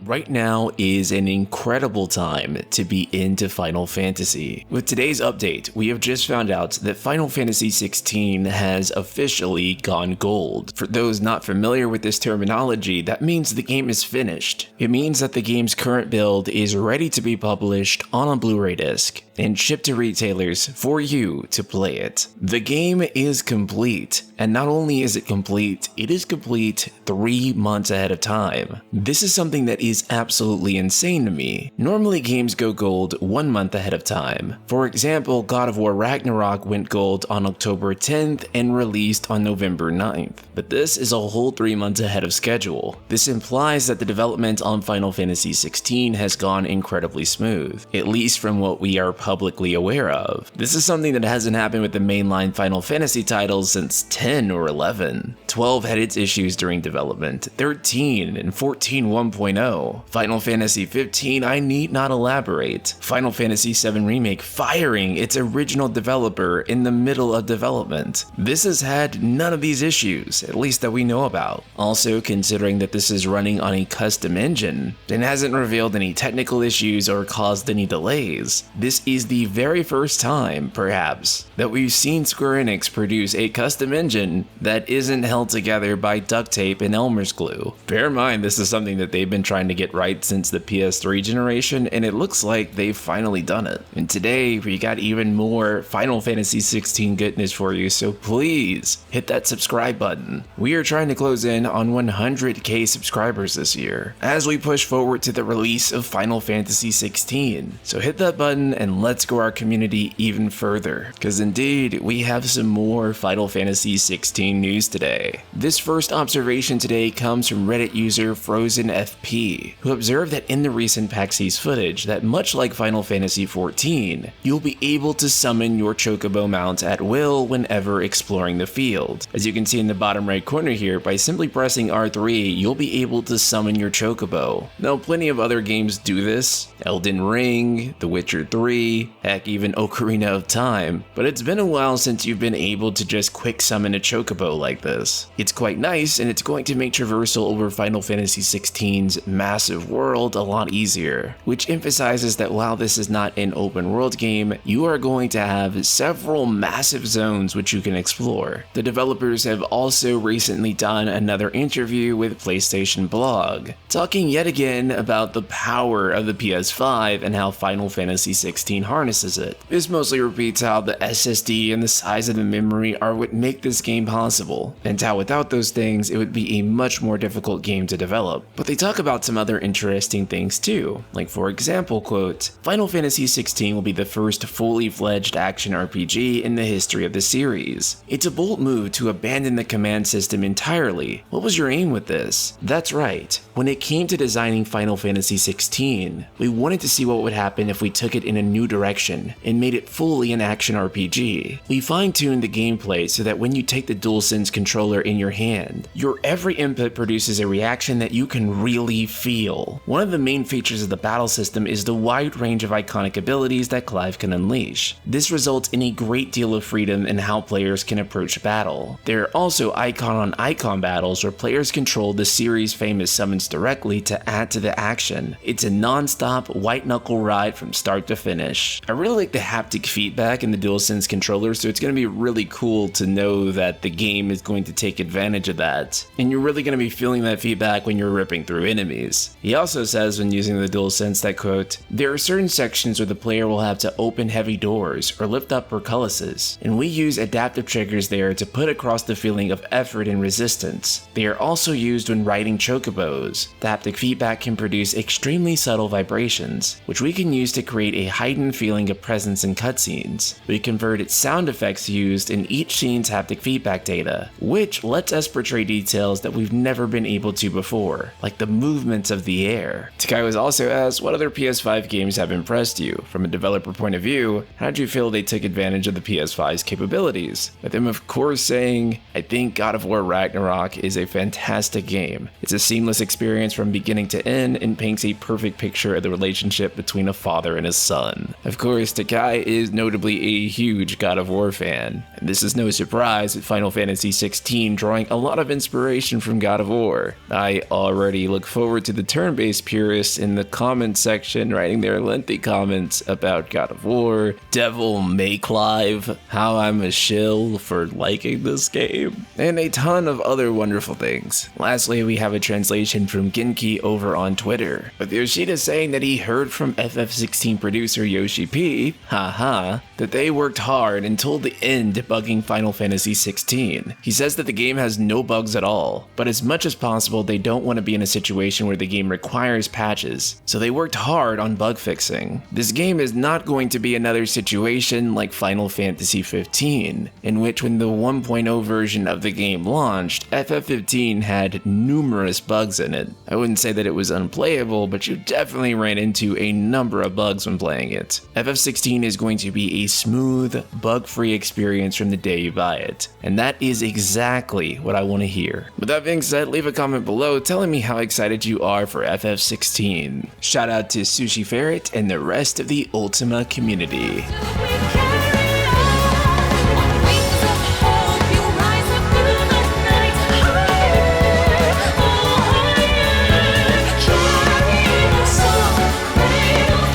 Right now is an incredible time to be into Final Fantasy. With today's update, we have just found out that Final Fantasy XVI has officially gone gold. For those not familiar with this terminology, that means the game is finished. It means that the game's current build is ready to be published on a Blu-ray disc and shipped to retailers for you to play it. The game is complete, and not only is it is complete 3 months ahead of time. This is something that is absolutely insane to me. Normally games go gold 1 month ahead of time. For example, God of War Ragnarok went gold on October 10th and released on November 9th. But this is a whole 3 months ahead of schedule. This implies that the development on Final Fantasy XVI has gone incredibly smooth, at least from what we are publicly aware of. This is something that hasn't happened with the mainline Final Fantasy titles since 10 or 11. 12 had its issues during development, 13 and 14 1.0. Final Fantasy XV, I need not elaborate. Final Fantasy VII Remake firing its original developer in the middle of development. This has had none of these issues, at least that we know about. Also, considering that this is running on a custom engine and hasn't revealed any technical issues or caused any delays, this is the very first time, perhaps, that we've seen Square Enix produce a custom engine that isn't held together by duct tape and Elmer's glue. Bear in mind, this is something that they've been trying to get right since the PS3 generation, and it looks like they've finally done it. And today, we got even more Final Fantasy XVI goodness for you, so please hit that subscribe button. We are trying to close in on 100k subscribers this year, as we push forward to the release of Final Fantasy XVI. So hit that button and let's grow our community even further, because indeed, we have some more Final Fantasy XVI news today. This first observation today comes from Reddit user FrozenFP, who observed that in the recent PAX East footage that much like Final Fantasy XIV, you'll be able to summon your Chocobo mount at will whenever exploring the field. As you can see in the bottom right corner here, by simply pressing R3, you'll be able to summon your Chocobo. Now, plenty of other games do this, Elden Ring, The Witcher 3, heck even Ocarina of Time, but it's been a while since you've been able to just quick summon a Chocobo like this. It's quite nice, and it's going to make traversal over Final Fantasy XVI's massive world a lot easier, which emphasizes that while this is not an open world game, you are going to have several massive zones which you can explore. The developers have also recently done another interview with PlayStation Blog, talking yet again about the power of the PS5 and how Final Fantasy XVI harnesses it. This mostly repeats how the SSD and the size of the memory are what make this game possible, and how without those things it would be a much more difficult game to develop. But they talk about some other interesting things too, like for example, quote, Final Fantasy XVI will be the first fully fledged action RPG in the history of the series. It's a bold move to abandon the command system entirely. What was your aim with this? That's right. When it came to designing Final Fantasy XVI, we wanted to see what would happen if we took it in a new direction and made it fully an action RPG. We fine-tuned the gameplay so that when you take the DualSense controller in your hand, your every input produces a reaction that you can really feel. One of the main features of the battle system is the wide range of iconic abilities that Clive can unleash. This results in a great deal of freedom in how players can approach battle. There are also icon-on-icon battles where players control the series' famous summons directly to add to the action. It's a non-stop, white-knuckle ride from start to finish. I really like the haptic feedback in the DualSense controller, so it's going to be really cool to know that the game is going to take advantage of that, and you're really going to be feeling that feedback when you're ripping through enemies. He also says when using the DualSense that, quote, there are certain sections where the player will have to open heavy doors or lift up portcullises, and we use adaptive triggers there to put across the feeling of effort and resistance. They are also used when riding chocobos. The haptic feedback can produce extremely subtle vibrations, which we can use to create a heightened feeling of presence in cutscenes. We converted sound effects used in each scene's haptic feedback data, which lets us portray details that we've never been able to before, like the movements of the air. Takai was also asked what other PS5 games have impressed you. From a developer point of view, how did you feel they took advantage of the PS5's capabilities? With him of course saying, I think God of War Ragnarok is a fantastic game. It's a seamless experience from beginning to end and paints a perfect picture of the relationship between a father and his son. Of course, Takai is notably a huge God of War fan, and this is no surprise with Final Fantasy XVI drawing a lot of inspiration from God of War. I already look forward to the turn-based purists in the comments section writing their lengthy comments about God of War, Devil May Cry, how I'm a shill for liking this game, and a ton of other wonderful things. Lastly, we have a translation from Genki over on Twitter, with Yoshida saying that he heard from FF16 producer Yoshi P, haha, that they worked hard until the end debugging Final Fantasy XVI. He says that the game has no bugs at all, but as much as possible they don't want to be in a situation where the game requires patches, so they worked hard on bug fixing. This game is not going to be another situation like Final Fantasy XV, in which when the 1.0 version of the game launched, FF15 had numerous bugs in it. I wouldn't say that it was unplayable, but you definitely ran into a number of bugs when playing it. FF16 is going to be a smooth, bug-free experience from the day you buy it, and that is exactly what I want to hear. With that being said, leave a comment below telling me how excited you are for FF16. Shout out to Sushi Ferret and the rest of the Ultima community.